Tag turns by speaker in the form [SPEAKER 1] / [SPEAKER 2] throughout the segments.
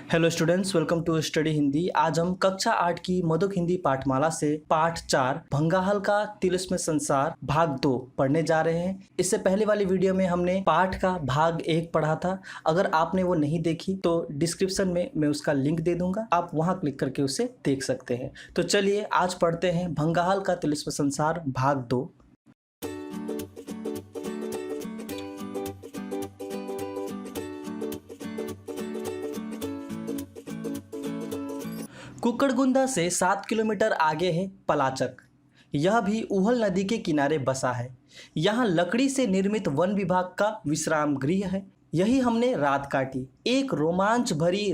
[SPEAKER 1] Hello students, welcome to study Hindi. आज हम कक्षा 8 की मधुक हिंदी पाठमाला से पाठ 4 भंगाहल का तिलिस्म संसार भाग 2 पढ़ने जा रहे हैं। इससे पहले वाली वीडियो में हमने पाठ का भाग 1 पढ़ा था। अगर आपने वो नहीं देखी तो डिस्क्रिप्शन में मैं उसका लिंक दे दूंगा, आप वहां क्लिक करके उसे देख सकते हैं। तो चलिए आज पढ़ते हैं भंगाहल का तिलिस्म संसार भाग 2। कुक्कड़गुंदा से 7 किलोमीटर आगे है पलाचक। यह भी उहल नदी के किनारे बसा है। यहाँ लकड़ी से निर्मित वन विभाग का विश्राम गृह है। यही हमने रात काटी, एक रोमांच भरी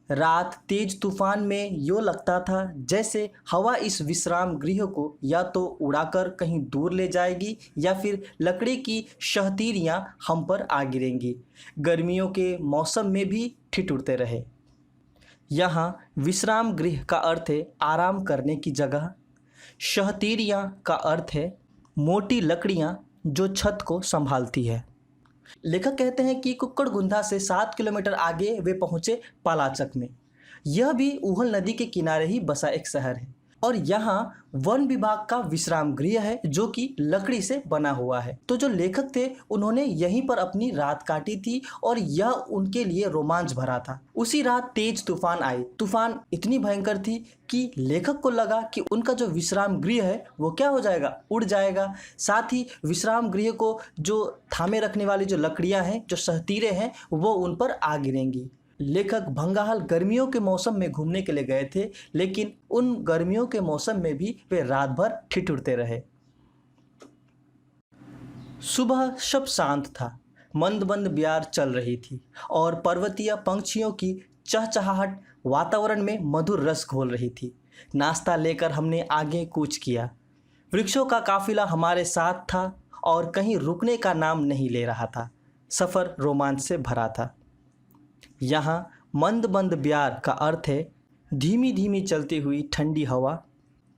[SPEAKER 1] रात तेज तूफान में यूँ लगता था जैसे हवा इस विश्राम गृह को या तो उड़ाकर कहीं दूर ले जाएगी या फिर लकड़ी की शहतीरियाँ हम पर आ गिरेंगी। गर्मियों के मौसम में भी ठिठुरते रहे। यहाँ विश्राम गृह का अर्थ है आराम करने की जगह। शहतीरियाँ का अर्थ है मोटी लकड़ियाँ जो छत को संभालती है। लेखक कहते हैं कि कुक्कड़गुंदा से 7 किलोमीटर आगे वे पहुँचे पलाचक में। यह भी उहल नदी के किनारे ही बसा एक शहर है और यहाँ वन विभाग का विश्राम गृह है जो कि लकड़ी से बना हुआ है। तो जो लेखक थे उन्होंने यहीं पर अपनी रात काटी थी और यह उनके लिए रोमांच भरा था। उसी रात तेज तूफान आई। तूफान इतनी भयंकर थी कि लेखक को लगा कि उनका जो विश्राम गृह है वो क्या हो जाएगा, उड़ जाएगा। साथ ही विश्राम गृह को जो थामे रखने वाली जो लकड़ियाँ हैं, जो सहतीरे हैं, वो उन पर आ गिरेंगी। लेखक भंगाहल गर्मियों के मौसम में घूमने के लिए गए थे, लेकिन उन गर्मियों के मौसम में भी वे रात भर ठिठुरते रहे। सुबह सब शांत था। मंद मंद ब्यार चल रही थी और पर्वतीय पंछियों की चहचहाहट वातावरण में मधुर रस घोल रही थी। नाश्ता लेकर हमने आगे कूच किया। वृक्षों का काफिला हमारे साथ था और कहीं रुकने का नाम नहीं ले रहा था। सफ़र रोमांच से भरा था। यहाँ मंद मंद ब्यार का अर्थ है धीमी धीमी चलती हुई ठंडी हवा।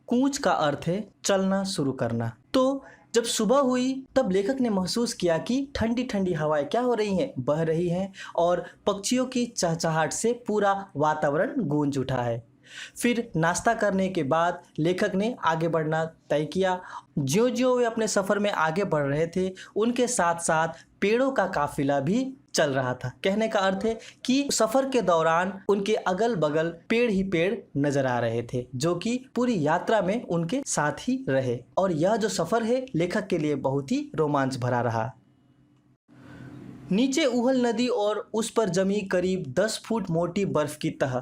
[SPEAKER 1] कूच का अर्थ है चलना शुरू करना। तो जब सुबह हुई तब लेखक ने महसूस किया कि ठंडी ठंडी हवाएं क्या हो रही हैं, बह रही हैं और पक्षियों की चहचहाहट से पूरा वातावरण गूंज उठा है। फिर नाश्ता करने के बाद लेखक ने आगे बढ़ना तय किया। ज्यों ज्यों वे अपने सफ़र में आगे बढ़ रहे थे उनके साथ साथ पेड़ों का काफिला भी चल रहा था। कहने का अर्थ है कि सफ़र के दौरान उनके अगल बगल पेड़ ही पेड़ नजर आ रहे थे जो कि पूरी यात्रा में उनके साथ ही रहे। और यह जो सफ़र है लेखक के लिए बहुत ही रोमांच भरा रहा। नीचे उहल नदी और उस पर जमी करीब 10 फुट मोटी बर्फ की तह।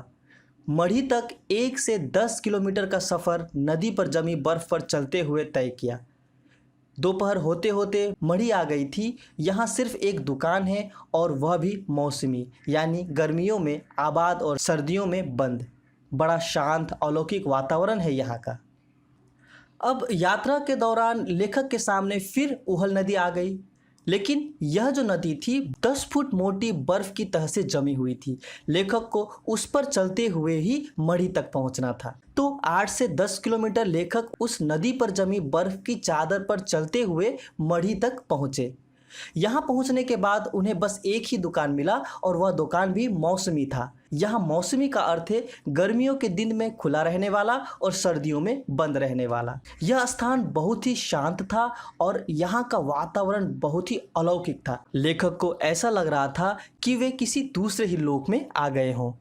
[SPEAKER 1] मढ़ी तक 1 से 10 किलोमीटर का सफ़र नदी पर जमी बर्फ पर चलते हुए तय किया। दोपहर होते होते मढ़ी आ गई थी। यहाँ सिर्फ एक दुकान है और वह भी मौसमी, यानी गर्मियों में आबाद और सर्दियों में बंद। बड़ा शांत अलौकिक वातावरण है यहाँ का। अब यात्रा के दौरान लेखक के सामने फिर उहल नदी आ गई, लेकिन यह जो नदी थी 10 फुट मोटी बर्फ की तह से जमी हुई थी। लेखक को उस पर चलते हुए ही मढ़ी तक पहुंचना था। तो 8 से 10 किलोमीटर लेखक उस नदी पर जमी बर्फ की चादर पर चलते हुए मढ़ी तक पहुंचे। यहाँ पहुँचने के बाद उन्हें बस एक ही दुकान मिला और वह दुकान भी मौसमी था। यहाँ मौसमी का अर्थ है गर्मियों के दिन में खुला रहने वाला और सर्दियों में बंद रहने वाला। यह स्थान बहुत ही शांत था और यहाँ का वातावरण बहुत ही अलौकिक था। लेखक को ऐसा लग रहा था कि वे किसी दूसरे ही लोक में आ गए हों।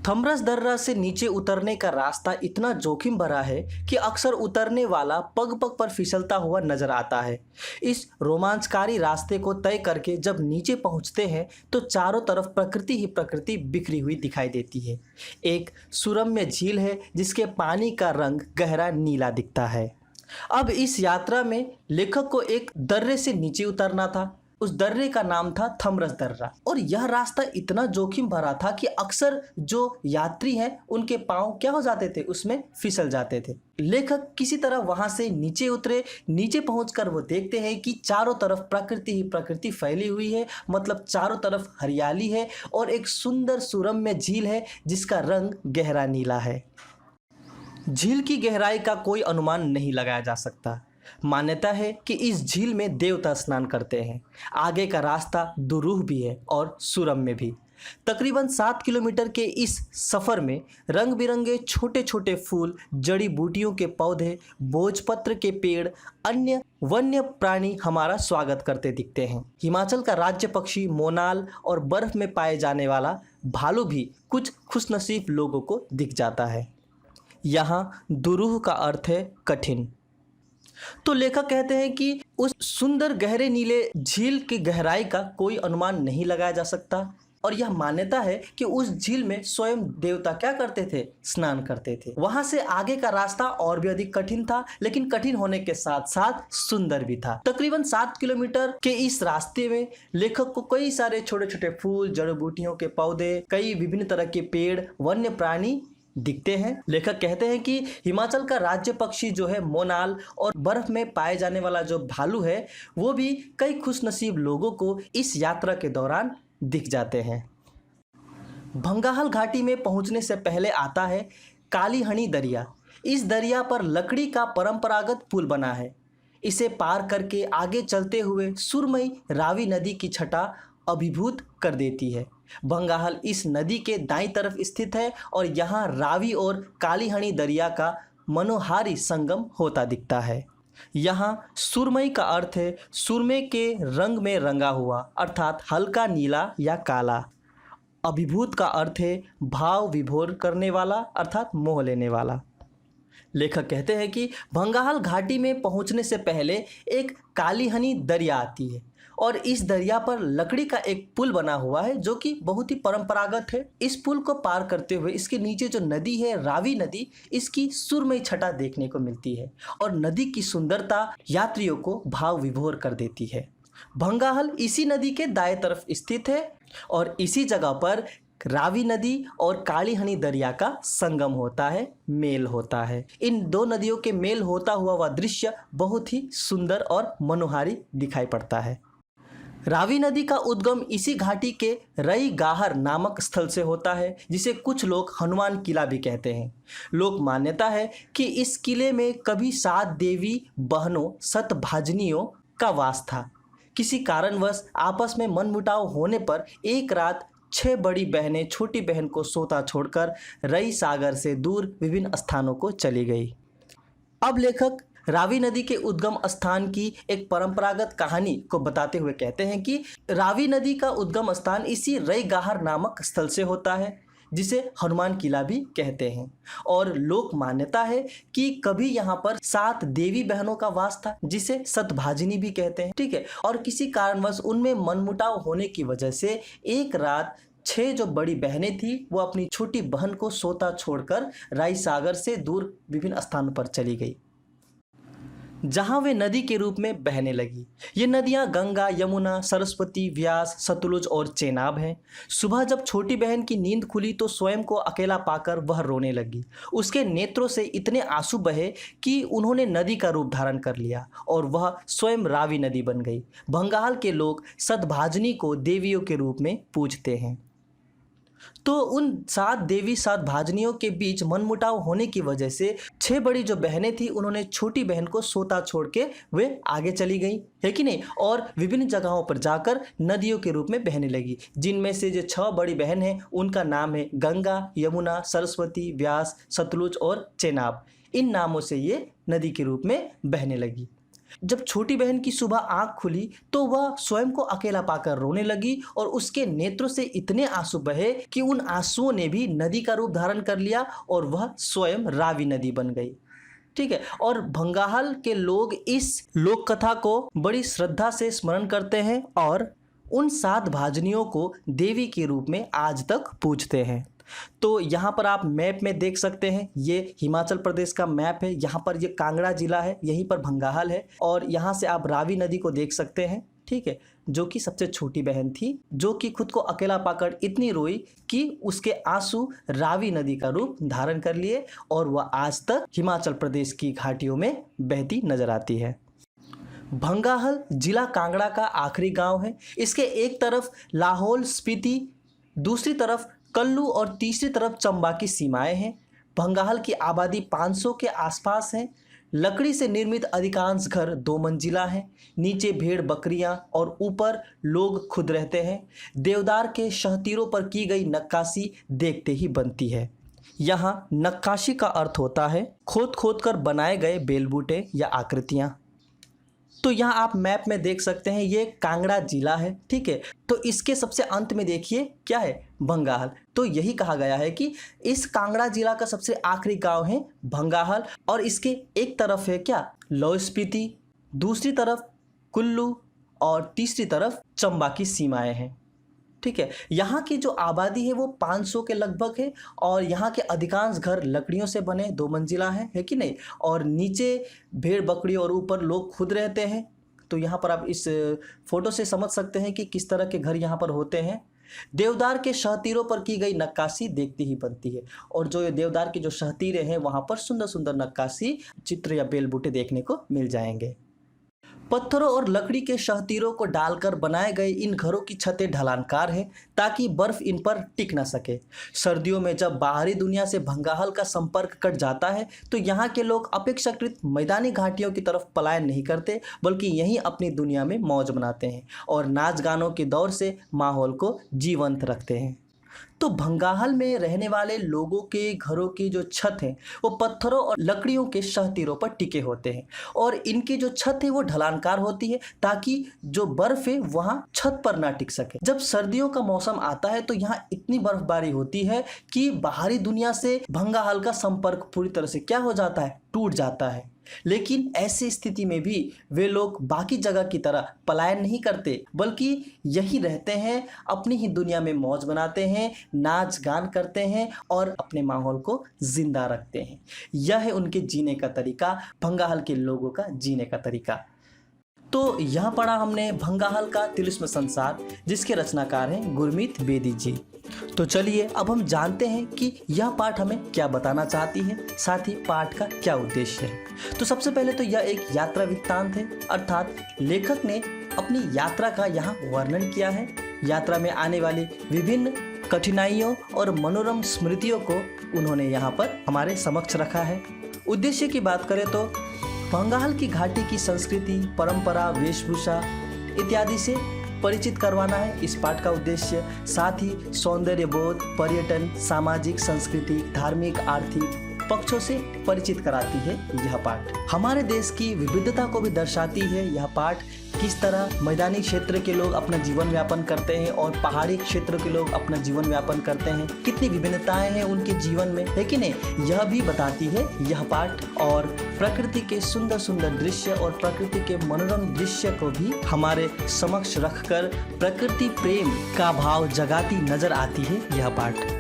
[SPEAKER 1] थमरस दर्रा से नीचे उतरने का रास्ता इतना जोखिम भरा है कि अक्सर उतरने वाला पग पग पर फिसलता हुआ नजर आता है। इस रोमांचकारी रास्ते को तय करके जब नीचे पहुंचते हैं तो चारों तरफ प्रकृति ही प्रकृति बिखरी हुई दिखाई देती है। एक सुरम्य झील है जिसके पानी का रंग गहरा नीला दिखता है। अब इस यात्रा में लेखक को एक दर्रे से नीचे उतरना था। उस दर्रे का नाम था थमरस दर्रा और यह रास्ता इतना जोखिम भरा था कि अक्सर जो यात्री हैं उनके पांव क्या हो जाते थे, उसमें फिसल जाते थे। लेखक किसी तरह वहां से नीचे उतरे। नीचे पहुंचकर वो देखते हैं कि चारों तरफ प्रकृति ही प्रकृति फैली हुई है, मतलब चारों तरफ हरियाली है और एक सुंदर सुरम्य झील है जिसका रंग गहरा नीला है। झील की गहराई का कोई अनुमान नहीं लगाया जा सकता। मान्यता है कि इस झील में देवता स्नान करते हैं। आगे का रास्ता दुरूह भी है और सुरम्य भी। तकरीबन 7 किलोमीटर के इस सफ़र में रंग बिरंगे छोटे छोटे फूल, जड़ी बूटियों के पौधे, भोजपत्र के पेड़, अन्य वन्य प्राणी हमारा स्वागत करते दिखते हैं। हिमाचल का राज्य पक्षी मोनाल और बर्फ में पाए जाने वाला भालू भी कुछ खुशनसीब लोगों को दिख जाता है। यहाँ दुरूह का अर्थ है कठिन। तो लेखक कहते हैं कि उस सुंदर गहरे नीले झील की गहराई का कोई अनुमान नहीं लगाया जा सकता और यह मान्यता है कि उस झील में स्वयं देवता क्या करते थे, स्नान करते थे। वहां से आगे का रास्ता और भी अधिक कठिन था, लेकिन कठिन होने के साथ साथ सुंदर भी था। तकरीबन 7 किलोमीटर के इस रास्ते में लेखक को कई सारे छोटे छोटे फूल, जड़ी बूटियों के पौधे, कई विभिन्न तरह के पेड़, वन्य प्राणी दिखते हैं। लेखक कहते हैं कि हिमाचल का राज्य पक्षी जो है मोनाल और बर्फ में पाए जाने वाला जो भालू है, वो भी कई खुशनसीब लोगों को इस यात्रा के दौरान दिख जाते हैं। भंगाहल घाटी में पहुंचने से पहले आता है कालीहणी दरिया। इस दरिया पर लकड़ी का परंपरागत पुल बना है। इसे पार करके आगे चलते हुए सुरमई रावी नदी की छटा अभिभूत कर देती है। भंगाहल इस नदी के दाईं तरफ स्थित है और यहाँ रावी और कालीहणी दरिया का मनोहारी संगम होता दिखता है। यहाँ सुरमई का अर्थ है सुरमे के रंग में रंगा हुआ, अर्थात हल्का नीला या काला। अभिभूत का अर्थ है भाव विभोर करने वाला, अर्थात मोह लेने वाला। लेखक कहते हैं कि भंगाहल घाटी में पहुँचने से पहले एक कालीहनी दरिया आती है और इस दरिया पर लकड़ी का एक पुल बना हुआ है जो कि बहुत ही परंपरागत है। इस पुल को पार करते हुए इसके नीचे जो नदी है रावी नदी, इसकी सुरमई छटा देखने को मिलती है और नदी की सुंदरता यात्रियों को भाव विभोर कर देती है। भंगाहल इसी नदी के दाएं तरफ स्थित है और इसी जगह पर रावी नदी और कालीहनी दरिया का संगम होता है, मेल होता है। इन दो नदियों के मेल होता हुआ वह दृश्य बहुत ही सुंदर और मनोहारी दिखाई पड़ता है। रावी नदी का उद्गम इसी घाटी के रई गाहर नामक स्थल से होता है, जिसे कुछ लोग हनुमान किला भी कहते हैं। लोक मान्यता है कि इस किले में कभी 7 देवी बहनों सतभाजनियों का वास था। किसी कारणवश आपस में मनमुटाव होने पर एक रात 6 बड़ी बहनें छोटी बहन को सोता छोड़कर रई सागर से दूर विभिन्न स्थानों को चली गई। अब लेखक रावी नदी के उद्गम स्थान की एक परंपरागत कहानी को बताते हुए कहते हैं कि रावी नदी का उद्गम स्थान इसी रई गाहर नामक स्थल से होता है, जिसे हनुमान किला भी कहते हैं। और लोक मान्यता है कि कभी यहाँ पर 7 देवी बहनों का वास था, जिसे सतभाजिनी भी कहते हैं। ठीक है, और किसी कारणवश उनमें मनमुटाव होने की वजह से एक रात 6 जो बड़ी बहनें थी वो अपनी छोटी बहन को सोता छोड़कर राई सागर से दूर विभिन्न स्थानों पर चली गई, जहां वे नदी के रूप में बहने लगी। ये नदियां गंगा, यमुना, सरस्वती, व्यास, सतलुज और चेनाब हैं। सुबह जब छोटी बहन की नींद खुली तो स्वयं को अकेला पाकर वह रोने लगी। उसके नेत्रों से इतने आंसू बहे कि उन्होंने नदी का रूप धारण कर लिया और वह स्वयं रावी नदी बन गई। भंगाल के लोग सतभाजनी को देवियों के रूप में पूजते हैं। तो उन 7 देवी सतभाजनियों के बीच मनमुटाव होने की वजह से 6 बड़ी जो बहनें थी उन्होंने छोटी बहन को सोता छोड़ के वे आगे चली गई, है कि नहीं, और विभिन्न जगहों पर जाकर नदियों के रूप में बहने लगी, जिनमें से जो 6 बड़ी बहन हैं उनका नाम है गंगा, यमुना, सरस्वती, व्यास, सतलुज और चेनाब। इन नामों से ये नदी के रूप में बहने लगी। जब छोटी बहन की सुबह आंख खुली तो वह स्वयं को अकेला पाकर रोने लगी और उसके नेत्रों से इतने आंसू बहे कि उन आंसुओं ने भी नदी का रूप धारण कर लिया और वह स्वयं रावी नदी बन गई। ठीक है, और भंगाहल के लोग इस लोक कथा को बड़ी श्रद्धा से स्मरण करते हैं और उन 7 भाजनियों को देवी के रूप में आज तक पूजते हैं। तो यहाँ पर आप मैप में देख सकते हैं, ये हिमाचल प्रदेश का मैप है। यहाँ पर ये कांगड़ा जिला है, यहीं पर भंगाहल है और यहाँ से आप रावी नदी को देख सकते हैं। ठीक है, जो कि सबसे छोटी बहन थी, जो कि खुद को अकेला पाकर इतनी रोई कि उसके आंसू रावी नदी का रूप धारण कर लिए और वह आज तक हिमाचल प्रदेश की घाटियों में बहती नजर आती है। भंगाहल जिला कांगड़ा का आखिरी गांव है। इसके एक तरफ लाहौल स्पीति, दूसरी तरफ कल्लू और तीसरी तरफ चंबा की सीमाएं हैं। भंगाहल की आबादी 500 के आसपास है। लकड़ी से निर्मित अधिकांश घर 2 मंजिला हैं। नीचे भेड़ बकरियां और ऊपर लोग खुद रहते हैं। देवदार के शहतीरों पर की गई नक्काशी देखते ही बनती है। यहाँ नक्काशी का अर्थ होता है खोद खोद कर बनाए गए बेलबूटे या आकृतियां। तो यहाँ आप मैप में देख सकते हैं ये कांगड़ा जिला है, ठीक है। तो इसके सबसे अंत में देखिए क्या है, भंगाहल। तो यही कहा गया है कि इस कांगड़ा जिला का सबसे आखिरी गांव है भंगाहल और इसके एक तरफ है क्या, लाहौल स्पीति, दूसरी तरफ कुल्लू और तीसरी तरफ चंबा की सीमाएं हैं, ठीक है। यहाँ की जो आबादी है वो 500 के लगभग है और यहाँ के अधिकांश घर लकड़ियों से बने 2 मंजिला हैं, है कि नहीं। और नीचे भेड़ बकरी और ऊपर लोग खुद रहते हैं। तो यहाँ पर आप इस फोटो से समझ सकते हैं कि किस तरह के घर यहाँ पर होते हैं। देवदार के शहतीरों पर की गई नक्काशी देखती ही बनती है और जो देवदार के जो शहतीरे हैं वहाँ पर सुंदर सुंदर नक्काशी चित्र या बेलबूटे देखने को मिल जाएंगे। पत्थरों और लकड़ी के शहतीरों को डालकर बनाए गए इन घरों की छतें ढलानकार हैं ताकि बर्फ इन पर टिक न सके। सर्दियों में जब बाहरी दुनिया से भंगाहल का संपर्क कट जाता है तो यहाँ के लोग अपेक्षाकृत मैदानी घाटियों की तरफ पलायन नहीं करते बल्कि यहीं अपनी दुनिया में मौज मनाते हैं और नाच गानों के दौर से माहौल को जीवंत रखते हैं। तो भंगाहल में रहने वाले लोगों के घरों की जो छत है वो पत्थरों और लकड़ियों के शहतीरों पर टिके होते हैं और इनकी जो छत है वो ढलानकार होती है ताकि जो बर्फ है वहाँ छत पर ना टिक सके। जब सर्दियों का मौसम आता है तो यहाँ इतनी बर्फबारी होती है कि बाहरी दुनिया से भंगाहल का संपर्क पूरी तरह से क्या हो जाता है, टूट जाता है। लेकिन ऐसी स्थिति में भी वे लोग बाकी जगह की तरह पलायन नहीं करते बल्कि यही रहते हैं, अपनी ही दुनिया में मौज बनाते हैं, नाच गान करते हैं और अपने माहौल को जिंदा रखते हैं। यह है उनके जीने का तरीका, भंगाहल के लोगों का जीने का तरीका। तो यहाँ पढ़ा हमने भंगाहल का तिलिस्म संसार जिसके रचनाकार हैं गुरमीत बेदी जी। तो चलिए अब हम जानते हैं कि यह पाठ हमें क्या बताना चाहती है, साथ ही पाठ का क्या उद्देश्य है। तो सबसे पहले तो यह एक यात्रा वृत्तांत है, अर्थात लेखक ने अपनी यात्रा का यहाँ वर्णन किया है। यात्रा में आने वाली विभिन्न कठिनाइयों और मनोरम स्मृतियों को उन्होंने यहाँ पर हमारे समक्ष रखा है। उद्देश्य की बात करें तो भंगाहल की घाटी की संस्कृति, परंपरा, वेशभूषा इत्यादि से परिचित करवाना है इस पाठ का उद्देश्य। साथ ही सौंदर्य बोध, पर्यटन, सामाजिक, सांस्कृतिक, धार्मिक, आर्थिक पक्षों से परिचित कराती है यह पाठ। हमारे देश की विविधता को भी दर्शाती है यह पाठ, किस तरह मैदानी क्षेत्र के लोग अपना जीवन यापन करते हैं और पहाड़ी क्षेत्र के लोग अपना जीवन यापन करते हैं, कितनी विभिन्नताएं हैं उनके जीवन में, है कि नहीं, यह भी बताती है यह पाठ। और प्रकृति के सुंदर सुंदर दृश्य और प्रकृति के मनोरम दृश्य को भी हमारे समक्ष रखकर प्रकृति प्रेम का भाव जगाती नजर आती है यह पाठ।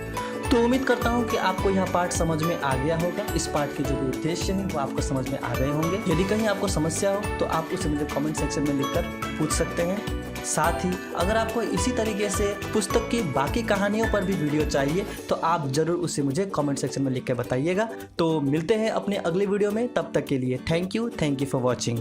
[SPEAKER 1] तो उम्मीद करता हूँ कि आपको यह पाठ समझ में आ गया होगा। इस पाठ के जो भी उद्देश्य हैं वो आपको समझ में आ गए होंगे। यदि कहीं आपको समस्या हो तो आप उसे मुझे कमेंट सेक्शन में लिखकर पूछ सकते हैं। साथ ही अगर आपको इसी तरीके से पुस्तक की बाकी कहानियों पर भी वीडियो चाहिए तो आप ज़रूर उसे मुझे कमेंट सेक्शन में लिख के बताइएगा। तो मिलते हैं अपने अगले वीडियो में, तब तक के लिए थैंक यू फॉर वॉचिंग।